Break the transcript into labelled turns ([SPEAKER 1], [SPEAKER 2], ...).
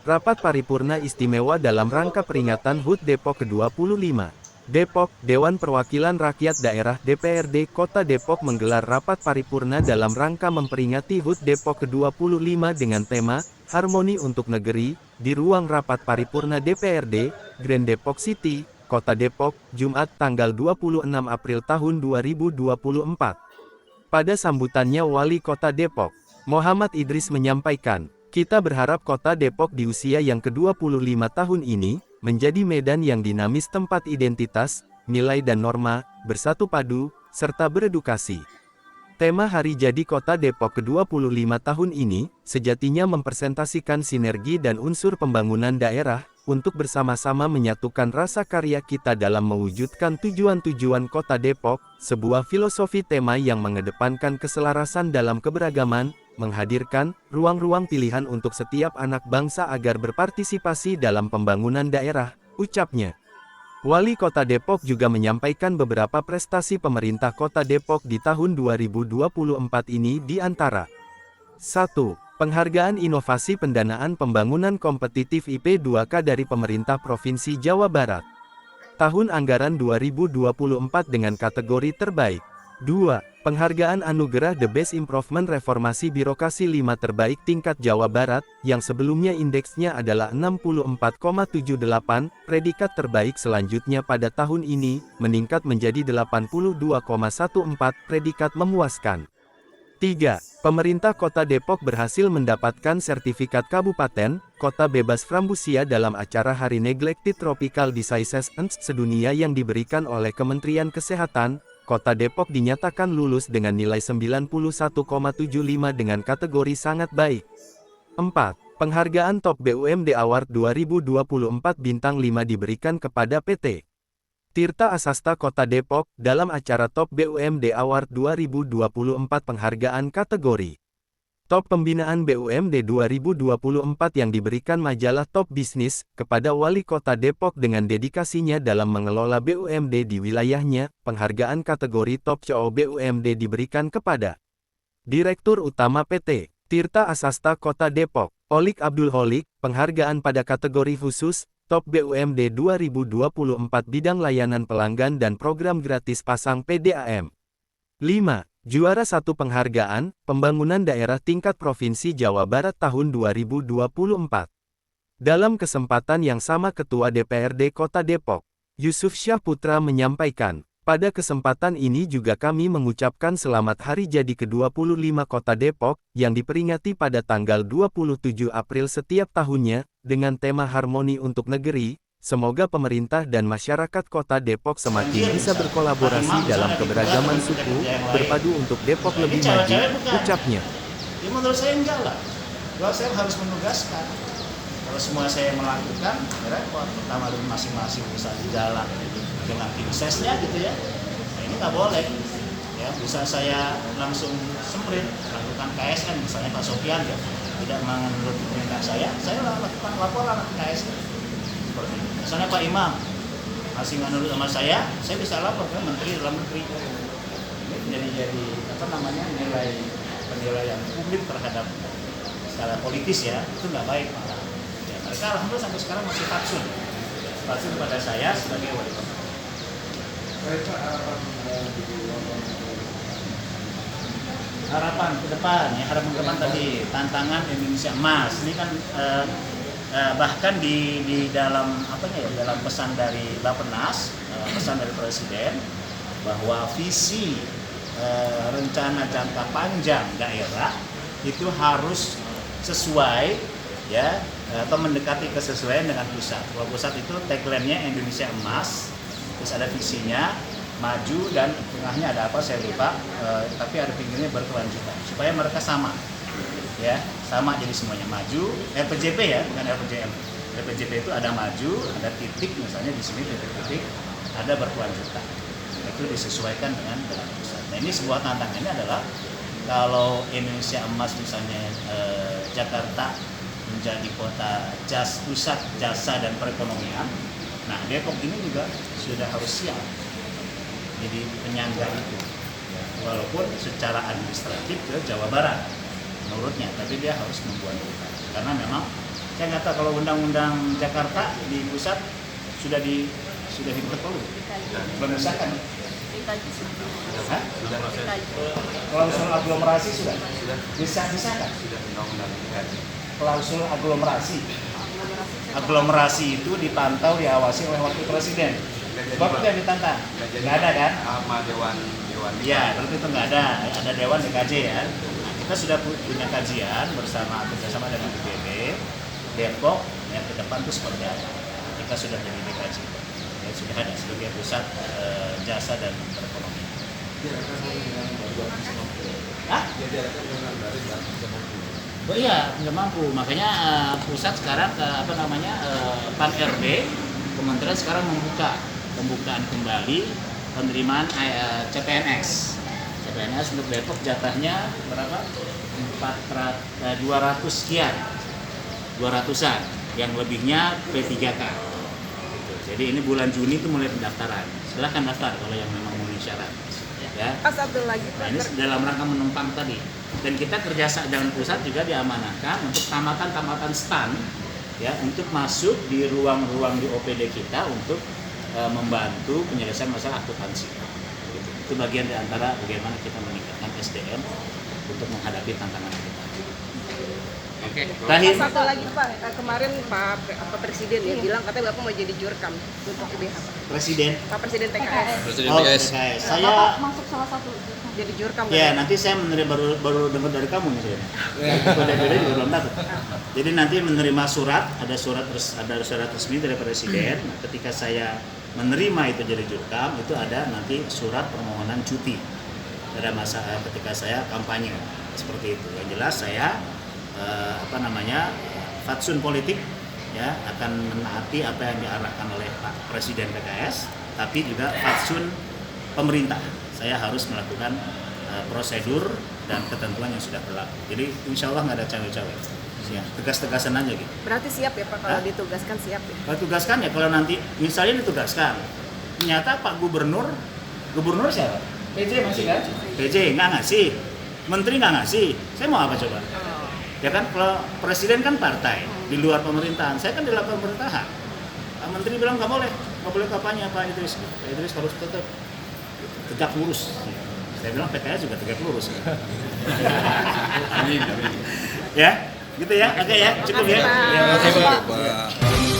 [SPEAKER 1] Rapat Paripurna Istimewa dalam rangka peringatan HUT Depok ke-25. Depok, Dewan Perwakilan Rakyat Daerah DPRD Kota Depok menggelar rapat paripurna dalam rangka memperingati HUT Depok ke-25 dengan tema, Harmoni untuk Negeri, di ruang rapat paripurna DPRD, Grand Depok City, Kota Depok, Jumat tanggal 26 April tahun 2024. Pada sambutannya Wali Kota Depok, Muhammad Idris menyampaikan, kita berharap Kota Depok di usia yang ke-25 tahun ini, menjadi medan yang dinamis tempat identitas, nilai dan norma, bersatu padu, serta beredukasi. Tema Hari Jadi Kota Depok ke-25 tahun ini, sejatinya mempresentasikan sinergi dan unsur pembangunan daerah, untuk bersama-sama menyatukan rasa karya kita dalam mewujudkan tujuan-tujuan Kota Depok, sebuah filosofi tema yang mengedepankan keselarasan dalam keberagaman, menghadirkan ruang-ruang pilihan untuk setiap anak bangsa agar berpartisipasi dalam pembangunan daerah, ucapnya. Wali Kota Depok juga menyampaikan beberapa prestasi pemerintah Kota Depok di tahun 2024 ini di antara 1. Penghargaan Inovasi Pendanaan Pembangunan Kompetitif IP2K dari Pemerintah Provinsi Jawa Barat. Tahun anggaran 2024 dengan kategori terbaik. 2. Penghargaan Anugerah The Best Improvement Reformasi Birokrasi 5 terbaik tingkat Jawa Barat, yang sebelumnya indeksnya adalah 64,78, predikat terbaik selanjutnya pada tahun ini, meningkat menjadi 82,14, predikat memuaskan. 3. Pemerintah Kota Depok berhasil mendapatkan sertifikat Kabupaten, Kota Bebas Frambusia dalam acara Hari Neglected Tropical Diseases sedunia yang diberikan oleh Kementerian Kesehatan. Kota Depok dinyatakan lulus dengan nilai 91,75 dengan kategori sangat baik. 4. Penghargaan Top BUMD Award 2024 bintang 5 diberikan kepada PT Tirta Asasta Kota Depok, dalam acara Top BUMD Award 2024 penghargaan kategori Top Pembinaan BUMD 2024 yang diberikan majalah Top Bisnis, kepada Wali Kota Depok dengan dedikasinya dalam mengelola BUMD di wilayahnya. Penghargaan kategori Top CEO BUMD diberikan kepada Direktur Utama PT Tirta Asasta Kota Depok, Olik Abdul Holik. Penghargaan pada kategori khusus, Top BUMD 2024 bidang layanan pelanggan dan program gratis pasang PDAM. 5. Juara 1 penghargaan, Pembangunan Daerah Tingkat Provinsi Jawa Barat tahun 2024. Dalam kesempatan yang sama Ketua DPRD Kota Depok, Yusuf Syah Putra menyampaikan, pada kesempatan ini juga kami mengucapkan selamat Hari Jadi ke-25 Kota Depok, yang diperingati pada tanggal 27 April setiap tahunnya, dengan tema Harmoni untuk Negeri. Semoga pemerintah dan masyarakat Kota Depok semakin bisa berkolaborasi dalam keberagaman suku, berpadu untuk Depok lebih maju, ucapnya.
[SPEAKER 2] Ya menurut saya enggak lah. Kalau saya harus menugaskan. Kalau semua saya melakukan, ya repot. Pertama dulu masing-masing bisa jalan dengan tim sesnya gitu ya. Nah ini nggak boleh. Ya bisa saya langsung sprint, lakukan KSN misalnya Pak Sofian ya, tidak menurut perintah saya lakukan laporan ke KSN. Misalnya Pak Imam masih menurut sama saya bisa lapor ke Menteri Dalam Negeri. Ini jadi apa namanya, penilaian publik terhadap secara politis ya, itu nggak baik malah. Ya, mereka alhamdulillah sampai sekarang masih fatsun pada saya sebagai wali kota. Harapan ke depan ya, harapan ke depan tadi tantangan Indonesia Emas ini kan bahkan di dalam dalam pesan dari Bappenas, pesan dari Presiden bahwa visi rencana jangka panjang daerah itu harus sesuai ya, atau mendekati kesesuaian dengan pusat. Kalau pusat itu tagline-nya Indonesia Emas, terus ada visinya maju dan tengahnya ada apa saya lupa, tapi ada pinggirnya berkelanjutan supaya mereka sama. Ya, sama jadi semuanya maju. RPJP ya, bukan RPJM. RPJP itu ada maju, ada titik misalnya di sini titik-titik, ada berkelanjutan. Itu disesuaikan dengan pusat. Nah ini sebuah tantangannya adalah kalau Indonesia Emas misalnya Jakarta menjadi kota pusat jasa dan perekonomian. Nah Depok ini juga sudah harus siap jadi penyangga itu. Walaupun secara administratif ke Jawa Barat menurutnya, tapi dia harus membuat itu karena memang Saya nggak tahu kalau undang-undang Jakarta di pusat sudah dibuat belum? Belum disahkan. Hah? Klausul aglomerasi sudah? Disahkan? Klausul aglomerasi. Aglomerasi itu dipantau, diawasi oleh wakil presiden. Sebab itu yang ditantang. Nggak ada kan?
[SPEAKER 3] Sama dewan.
[SPEAKER 2] Iya, berarti itu nggak ada. Ada dewan DKJ ya. Nah, kita sudah punya kajian kerjasama dengan BPD, Depok yang ke depan itu seperti apa. Kita sudah jadi DKJ. Ya, sudah ada sebagai pusat jasa dan perekonomian. Hah? Oh iya, nggak mampu. Makanya pusat sekarang Pan RB, Kementerian sekarang pembukaan kembali penerimaan CPNS. CPNS untuk Depok jatahnya berapa? 200 sekian. 200-an. Yang lebihnya P3K. Jadi ini bulan Juni itu mulai pendaftaran. Silahkan daftar kalau yang memang memenuhi syarat. Ya.
[SPEAKER 4] Pak, satu lagi Pak.
[SPEAKER 2] Nah, ini dalam rangka menumpang tadi. Dan kita kerjasama dengan pusat juga diamanahkan untuk tamatan-tamatan stand ya untuk masuk di ruang-ruang di OPD kita untuk membantu penyelesaian masalah akuntansi. Gitu. Itu bagian di antara bagaimana kita meningkatkan SDM untuk menghadapi tantangan kita.
[SPEAKER 3] Oke.
[SPEAKER 2] Terakhir,
[SPEAKER 4] Satu lagi Pak, kemarin Pak Presiden ya bilang katanya Bapak mau jadi jurkam untuk IBH Pak.
[SPEAKER 2] Presiden.
[SPEAKER 4] Pak Presiden PKS
[SPEAKER 3] Presiden
[SPEAKER 2] Oh,
[SPEAKER 3] PKS.
[SPEAKER 2] PKS.
[SPEAKER 4] Bapak
[SPEAKER 2] Saya
[SPEAKER 4] masuk salah satu jadi jurkam.
[SPEAKER 2] ya
[SPEAKER 4] kan?
[SPEAKER 2] nanti saya menerima baru dengar dari kamu nih saya. Beda-beda juga belum dapat. Jadi nanti menerima surat, ada surat resmi dari Presiden. Nah, ketika saya menerima itu jadi jurkam, itu ada nanti surat permohonan cuti pada masa ketika saya kampanye seperti itu. Yang jelas saya fatsun politik ya akan menaati apa yang diarahkan oleh Pak Presiden PKS, tapi juga fatsun pemerintah. Saya harus melakukan prosedur dan ketentuan yang sudah berlaku. Jadi insya Allah nggak ada cawe-cawe. Ya, tegas-tegasan aja gitu.
[SPEAKER 4] Berarti siap ya Pak kalau ditugaskan siap ya.
[SPEAKER 2] Kalau tugaskan ya kalau nanti misalnya ditugaskan, ternyata Pak Gubernur siapa? PJ masih kan? PJ nggak ngasih, Menteri nggak ngasih. Saya mau apa coba? Ya kan kalau Presiden kan partai di luar pemerintahan, saya kan di luar pemerintahan. Pak Menteri bilang nggak boleh kampanye Pak Idris. Pak Idris harus tetap tegak lurus. Saya bilang PKS juga tegak lurus.
[SPEAKER 3] Amin.
[SPEAKER 2] Ya, gitu ya. Oke ya, cukup ya.
[SPEAKER 4] Makasih, Pak.
[SPEAKER 2] Ya,
[SPEAKER 3] Pak.